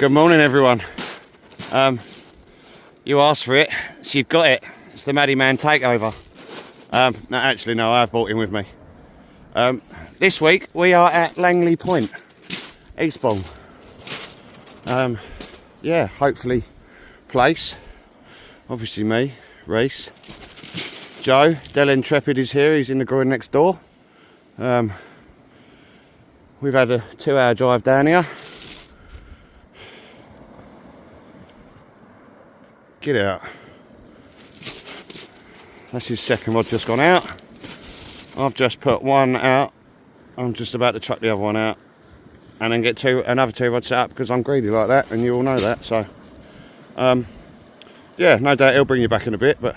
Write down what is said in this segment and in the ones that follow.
Good morning, everyone. You asked for it, so you've got it. It's the Maddie Man takeover. No, actually, no, I've brought him with me. This week we are at Langley Point, Eastbourne. Yeah, hopefully plaice. Obviously me, Reese, Joe, Del Intrepid is here. He's in the groin next door. We've had a 2-hour drive down here. Get out. That's his second rod just gone out. I've just put one out. I'm just about to chuck the other one out and then get another 2 rods set up because I'm greedy like that, and you all know that. So yeah, no doubt he'll bring you back in a bit, but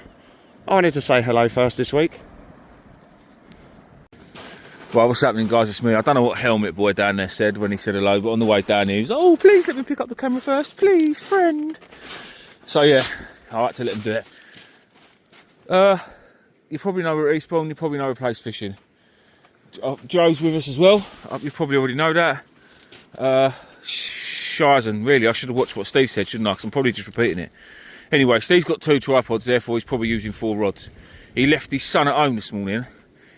I wanted to say hello first this week. Well, what's happening, guys? It's me. I don't know what Helmet Boy down there said when he said hello, but on the way down here he was, oh, please let me pick up the camera first, please, friend. So yeah, I like to let him do it. You probably know we're at Eastbourne, you probably know we're plaice fishing. Joe's with us as well, you probably already know that. Shizen, really, I should have watched what Steve said, shouldn't I? Because I'm probably just repeating it. Anyway, Steve's got 2 tripods, therefore he's probably using 4 rods. He left his son at home this morning.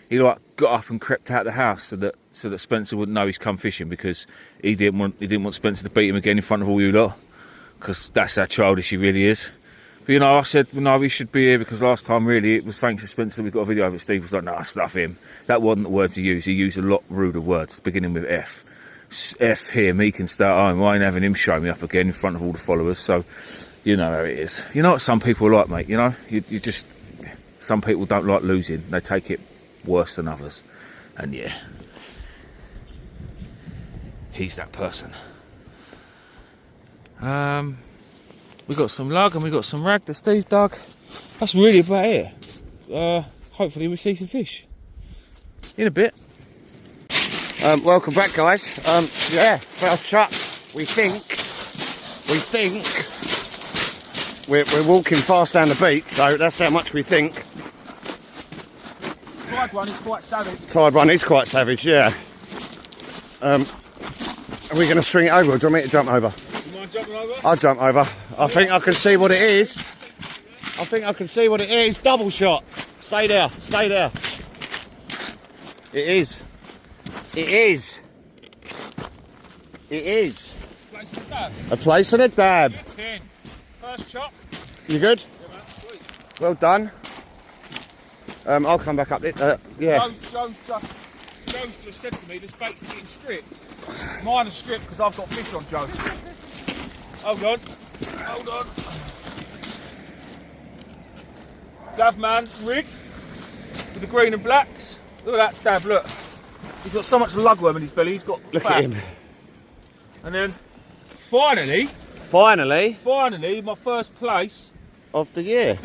He got up and crept out the house so that Spencer wouldn't know he's come fishing, because he didn't want Spencer to beat him again in front of all you lot, because that's how childish he really is. But you know, I said, well, no, we should be here, because last time really it was thanks to Spencer we got a video of it. Steve was like, no, stuff him. That wasn't the words he used. He used a lot ruder words, beginning with F. F him, he can start home. I ain't having him show me up again in front of all the followers. So you know how it is. You know what some people are like, mate, you know? You just, some people don't like losing. They take it worse than others. And yeah, he's that person. We got some lug and we got some rag that Steve dug. That's really about it. Hopefully we see some fish in a bit. Welcome back, guys. Yeah, first shot. We think we're walking fast down the beach, so that's how much we think. Tied one is quite savage. Tied one is quite savage, yeah. Are we going to swing it over, or do you want me to jump over? You mind jumping over? I'll jump over. I think I can see what it is. I think I can see what it is. Double shot. Stay there. Stay there. It is. It is. It is. Plaice and a dab. A plaice and a dab. 10. First chop. You good? Yeah, man. Sweet. Well done. I'll come back up there. Yeah. Joe's just said to me this bait's getting stripped. Mine is stripped because I've got fish on Joe. Hold on. Hold on. Davman's rig with the green and blacks. Look at that dab, look. He's got so much lugworm in his belly, he's got Look fat. at him. And then finally, my first plaice of the year.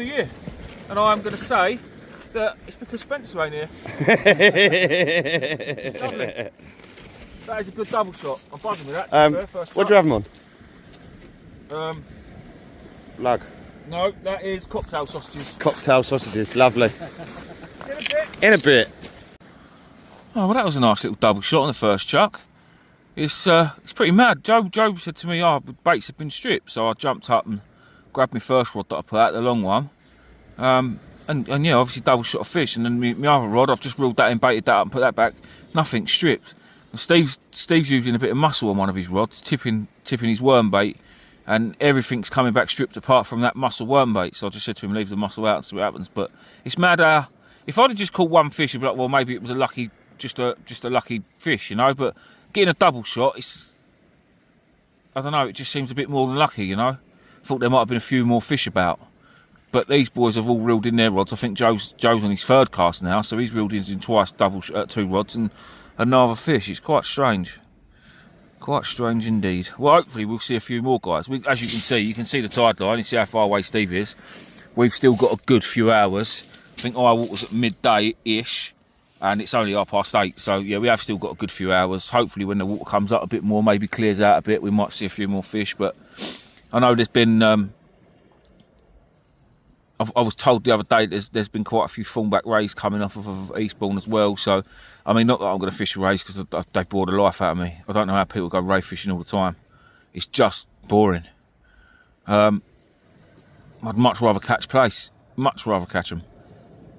And I'm going to say that it's because Spencer ain't here. Lovely. That is a good double shot. I'm buzzing with that. What do you have them on? Lug. No, that is cocktail sausages. Cocktail sausages, lovely. In a bit. In a bit. Oh, well, that was a nice little double shot on the first chuck. It's pretty mad. Joe said to me, oh, the baits have been stripped. So I jumped up and grabbed my first rod that I put out, the long one. And yeah, obviously double shot of fish. And then my other rod, I've just reeled that in, baited that up and put that back. Nothing stripped. And Steve's using a bit of muscle on one of his rods, tipping his worm bait. And everything's coming back stripped apart from that muscle worm bait. So I just said to him, leave the muscle out and see what happens. But it's mad. If I'd have just caught one fish, I'd be like, well, maybe it was just a lucky fish, you know. But getting a double shot, I don't know, it just seems a bit more than lucky, you know. Thought there might have been a few more fish about. But these boys have all reeled in their rods. I think Joe's on his 3rd cast now, so he's reeled in twice, 2 rods and another fish. It's quite strange. Quite strange indeed. Well, hopefully we'll see a few more guys. As you can see the tide line. You see how far away Steve is. We've still got a good few hours. I think high water's at midday-ish, and it's only 8:30. So yeah, we have still got a good few hours. Hopefully when the water comes up a bit more, maybe clears out a bit, we might see a few more fish. But I know there's been I was told the other day there's been quite a few thornback rays coming off of Eastbourne as well. So, I mean, not that I'm going to fish a rays because they bore the life out of me. I don't know how people go ray fishing all the time. It's just boring. I'd much rather catch plaice. Much rather catch them.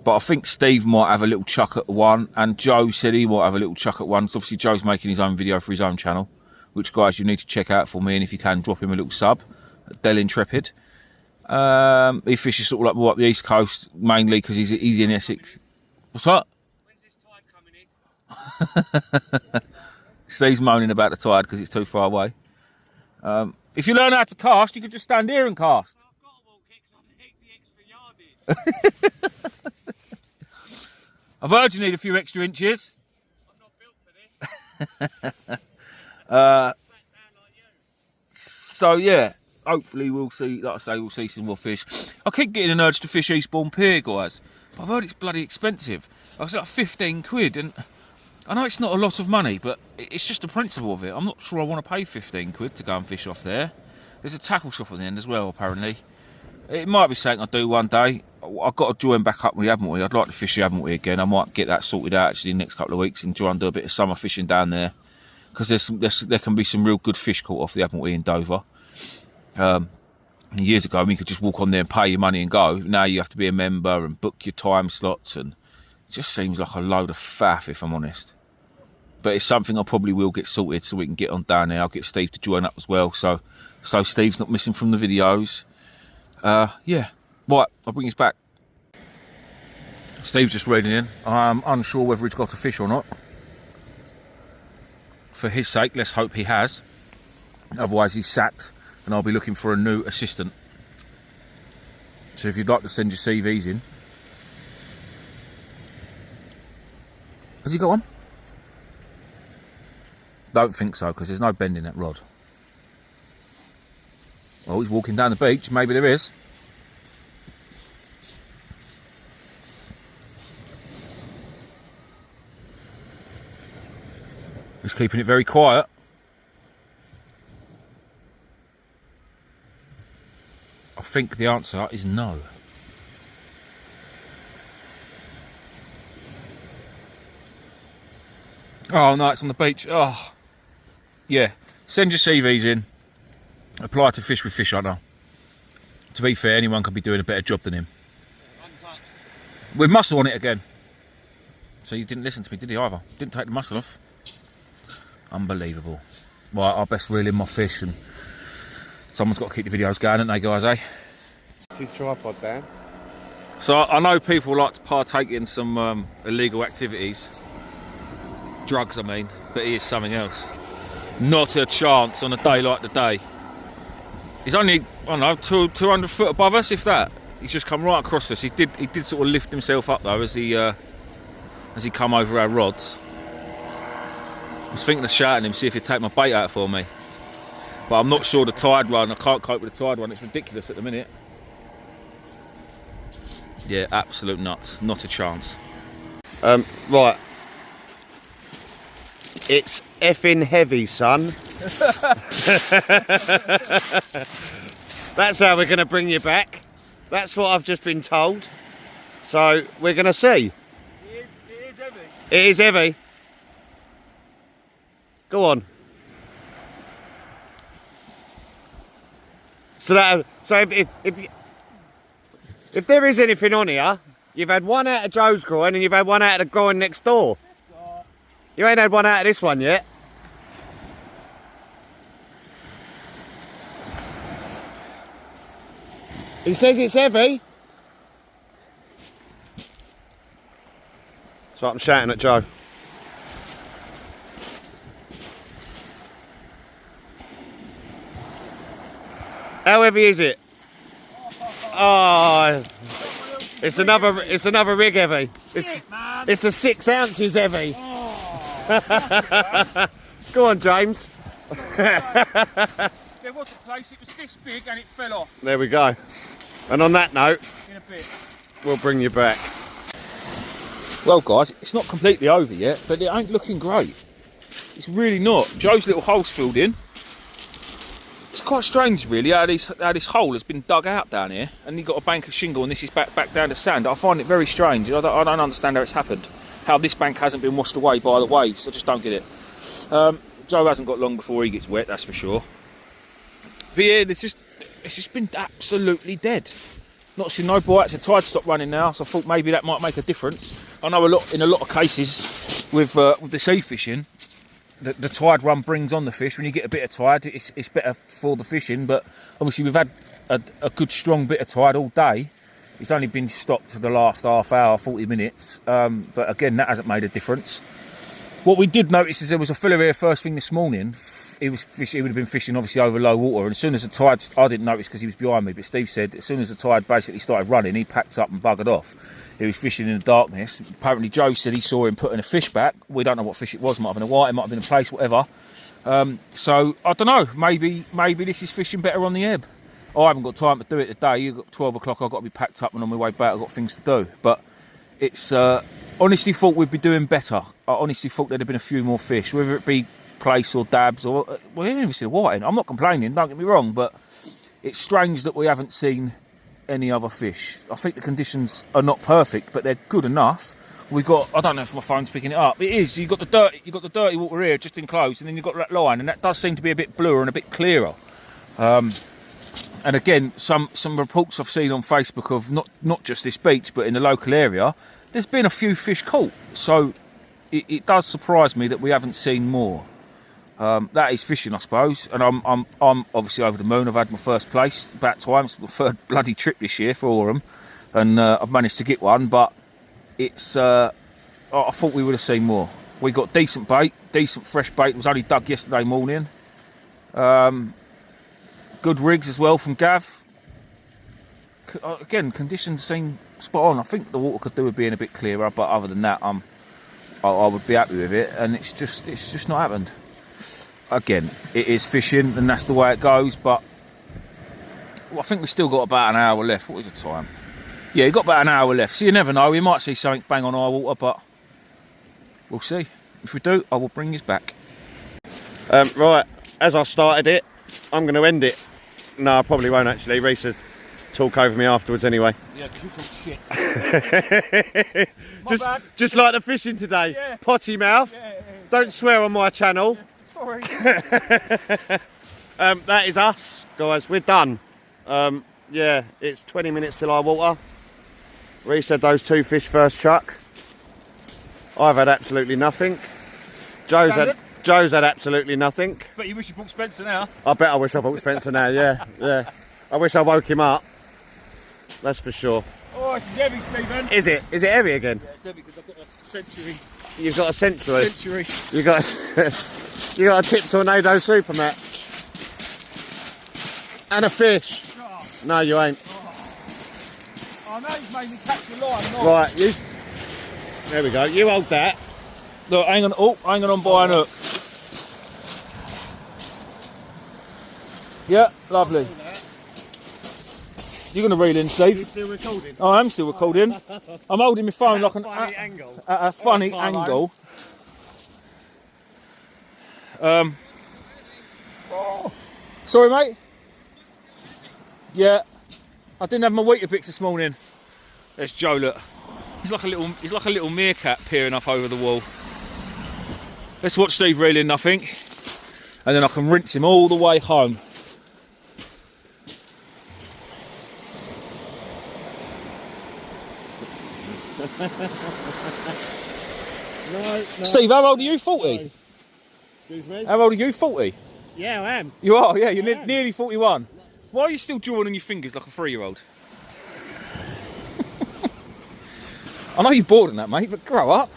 But I think Steve might have a little chuck at one, and Joe said he might have a little chuck at one. So obviously Joe's making his own video for his own channel, which, guys, you need to check out for me, and if you can, drop him a little sub at Del Intrepid. He fishes sort of like up the East Coast, mainly because he's in Essex. What's that? When's this tide coming in? Steve's moaning about the tide because it's too far away. If you learn how to cast, you could just stand here and cast. I've got to walk it because I hate the extra yardage. I've heard you need a few extra inches. I'm not built for this. So yeah, hopefully we'll see, like I say, we'll see some more fish. I keep getting an urge to fish Eastbourne Pier, guys. But I've heard it's bloody expensive. I was like 15 quid, and I know it's not a lot of money, but it's just the principle of it. I'm not sure I want to pay 15 quid to go and fish off there. There's a tackle shop on the end as well, apparently. It might be something I'll do one day. I've got to join back up with the Admiralty. I'd like to fish the Admiralty again. I might get that sorted out actually in the next couple of weeks and try and do a bit of summer fishing down there. Because there can be some real good fish caught off the Admiralty in Dover. Years ago, I mean, you could just walk on there and pay your money and go. Now you have to be a member and book your time slots, and it just seems like a load of faff, if I'm honest. But it's something I probably will get sorted so we can get on down there. I'll get Steve to join up as well, so Steve's not missing from the videos. Yeah, right, I'll bring his back. Steve's just reading in. I'm unsure whether he's got a fish or not. For his sake, let's hope he has. Otherwise, he's sacked, and I'll be looking for a new assistant. So if you'd like to send your CVs in. Has he got one? Don't think so, because there's no bend in that rod. Oh, he's walking down the beach. Maybe there is. He's keeping it very quiet. I think the answer is no. Oh no, it's on the beach. Oh, yeah. Send your CVs in. Apply to Fish with Fish Hunter. To be fair, anyone could be doing a better job than him. With muscle on it again. So you didn't listen to me, did you either? Didn't take the muscle off. Unbelievable. Right, I best reel in my fish, and someone's got to keep the videos going, haven't they, guys, eh? His tripod down. So I know people like to partake in some illegal activities. Drugs, I mean, but he is something else. Not a chance on a day like today. He's only, I don't know, 200 foot above us, if that. He's just come right across us. He did sort of lift himself up though as he come over our rods. I was thinking of shouting him, see if he'd take my bait out for me. But I'm not sure the tide run. I can't cope with the tide run. It's ridiculous at the minute. Yeah, absolute nuts. Not a chance. Right. It's effing heavy, son. That's how we're going to bring you back. That's what I've just been told. So we're going to see. It is heavy. It is heavy. Go on. So if there is anything on here, you've had one out of Joe's groin and you've had one out of the groin next door. You ain't had one out of this one yet. He says it's heavy. So I'm shouting at Joe. How heavy is it? Oh, it's another rig heavy. It's a 6 ounces heavy. Go on, James. There was a place, it was this big and it fell off. There we go. And on that note, In a bit. we'll bring you back. Well, guys, it's not completely over yet, but it ain't looking great. It's really not. Joe's little hole's filled in. It's quite strange, really, how this hole has been dug out down here, and you've got a bank of shingle, and this is back down to sand. I find it very strange. I don't understand how it's happened. How this bank hasn't been washed away by the waves. I just don't get it. Joe hasn't got long before he gets wet, that's for sure. But yeah, it's just been absolutely dead. Not seen no bites. The tide stopped running now, so I thought maybe that might make a difference. I know in a lot of cases with the sea fishing, the tide run brings on the fish. When you get a bit of tide, it's better for the fishing. But obviously we've had a good strong bit of tide all day. It's only been stopped for the last half hour, 40 minutes. But again, that hasn't made a difference. What we did notice is there was a fella here first thing this morning. He would have been fishing obviously over low water, and as soon as the tide, I didn't notice because he was behind me, but Steve said as soon as the tide basically started running, he packed up and buggered off. He was fishing in the darkness. Apparently Joe said he saw him putting a fish back. We don't know what fish it was. Might have been a white, it might have been a plaice, whatever. So I don't know. Maybe this is fishing better on the ebb. I haven't got time to do it today. You've got 12 o'clock. I've got to be packed up, and on my way back I've got things to do. But it's honestly thought we'd be doing better. I honestly thought there'd have been a few more fish, whether it be plaice or dabs or we haven't even seen a whiting. I'm not complaining, don't get me wrong, but it's strange that we haven't seen any other fish. I think the conditions are not perfect, but they're good enough. We've got, I don't know if my phone's picking it up. It is. You've got the dirty water here just enclosed, and then you've got that line, and that does seem to be a bit bluer and a bit clearer. And again, some reports I've seen on Facebook of not just this beach, but in the local area, there's been a few fish caught. So it does surprise me that we haven't seen more. That is fishing, I suppose, and I'm obviously over the moon. I've had my first place about time. It's my third bloody trip this year for Orham, and I've managed to get one. But it's I thought we would have seen more. We got decent bait, decent fresh bait. It was only dug yesterday morning. Good rigs as well from Gav. Again, conditions seem spot on. I think the water could do with being a bit clearer, but other than that, I would be happy with it. And it's just not happened. Again, it is fishing, and that's the way it goes. But I think we've still got about an hour left. What is the time? Yeah, you've got about an hour left. So you never know. We might see something bang on our water, but we'll see. If we do, I will bring you back. Right, as I started it, I'm going to end it. No, I probably won't actually. Reese will talk over me afterwards anyway. Yeah, because you talk shit. just like the fishing today. Yeah. Potty mouth. Yeah. Don't swear on my channel. Sorry. That is us, guys. We're done. Yeah, it's 20 minutes till our water. Reese had those two fish first chuck. I've had absolutely nothing. Joe's had absolutely nothing. But you wish you bought Spencer now. I bet I wish I bought Spencer now, yeah. I wish I woke him up. That's for sure. Oh, this is heavy, Stephen. Is it? Is it heavy again? Yeah, it's heavy because I've got a century. You've got a century? Century. You got a tip tornado super match. And a fish. Oh. No, you ain't. Oh, now you've made me catch your line. Right, you... There we go. You hold that. Look, hang on. Oh, hang on by an hook. Yeah, lovely. You're going to reel in, Steve. You still recording? I am still recording. I'm holding my phone like a funny angle. Sorry, mate. Yeah, I didn't have my Weetabix this morning. There's Joe. Look, he's like a little meerkat peering up over the wall. Let's watch Steve reel in, I think, and then I can rinse him all the way home. No. Steve, how old are you? 40? Excuse me? How old are you? 40? Yeah, I am. You are, yeah, you're nearly 41. Why are you still drawing on your fingers like a 3-year-old? I know you're bored on that, mate, but grow up.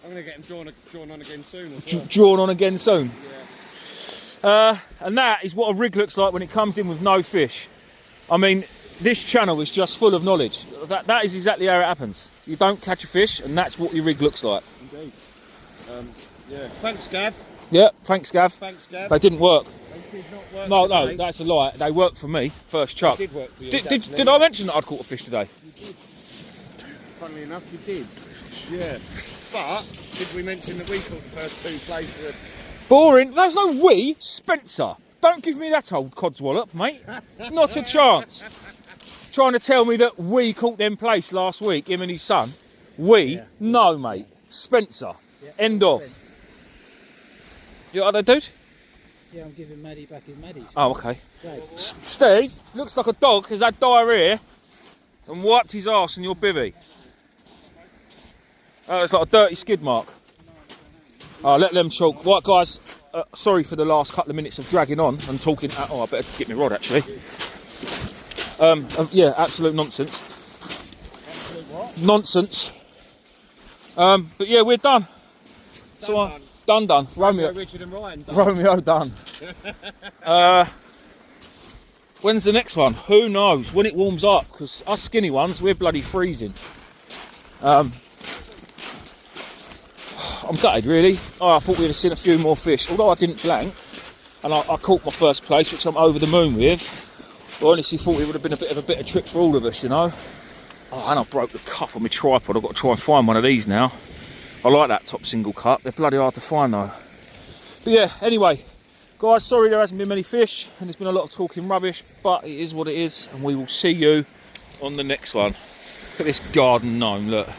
I'm going to get him drawn on again soon as well. Drawn on again soon? Yeah. And that is what a rig looks like when it comes in with no fish. I mean, this channel is just full of knowledge. That is exactly how it happens. You don't catch a fish, and that's what your rig looks like. Indeed. Yeah. Thanks, Gav. Yeah, thanks, Gav. Thanks, Gav. They didn't work. They did not work No, today. that's a lie. They worked for me, first chuck. They did work for you. Did I mention that I'd caught a fish today? You did. Funnily enough, you did. Yeah. But, did we mention that we caught the first two places? Boring. There's no we, Spencer. Don't give me that old codswallop, mate. Not a chance. Trying to tell me that we caught them plaice last week, him and his son. We? Yeah. No, mate. Spencer. Yeah. End of. You alright there, dude? Yeah, I'm giving Maddie back his Maddies. Oh, okay. Right. Steve, looks like a dog has had diarrhea and wiped his arse in your bivvy. Oh, it's like a dirty skid mark. Oh, let them talk. Right, guys, sorry for the last couple of minutes of dragging on and talking. Oh, I better get my rod, actually. Yeah, absolute nonsense. Absolute what? Nonsense. But yeah, we're done. Done. Romeo, Richard and Ryan. Romeo done. When's the next one? Who knows? When it warms up, because us skinny ones, we're bloody freezing. I'm gutted, really. Oh, I thought we'd have seen a few more fish, although I didn't blank, and I caught my first place, which I'm over the moon with. I honestly thought it would have been a bit of a better trip for all of us, you know. Oh, and I broke the cup on my tripod. I've got to try and find one of these now. I like that top single cup. They're bloody hard to find though. But yeah, anyway, guys, sorry there hasn't been many fish and there's been a lot of talking rubbish, but it is what it is, and we will see you on the next one. Look at this garden gnome, look.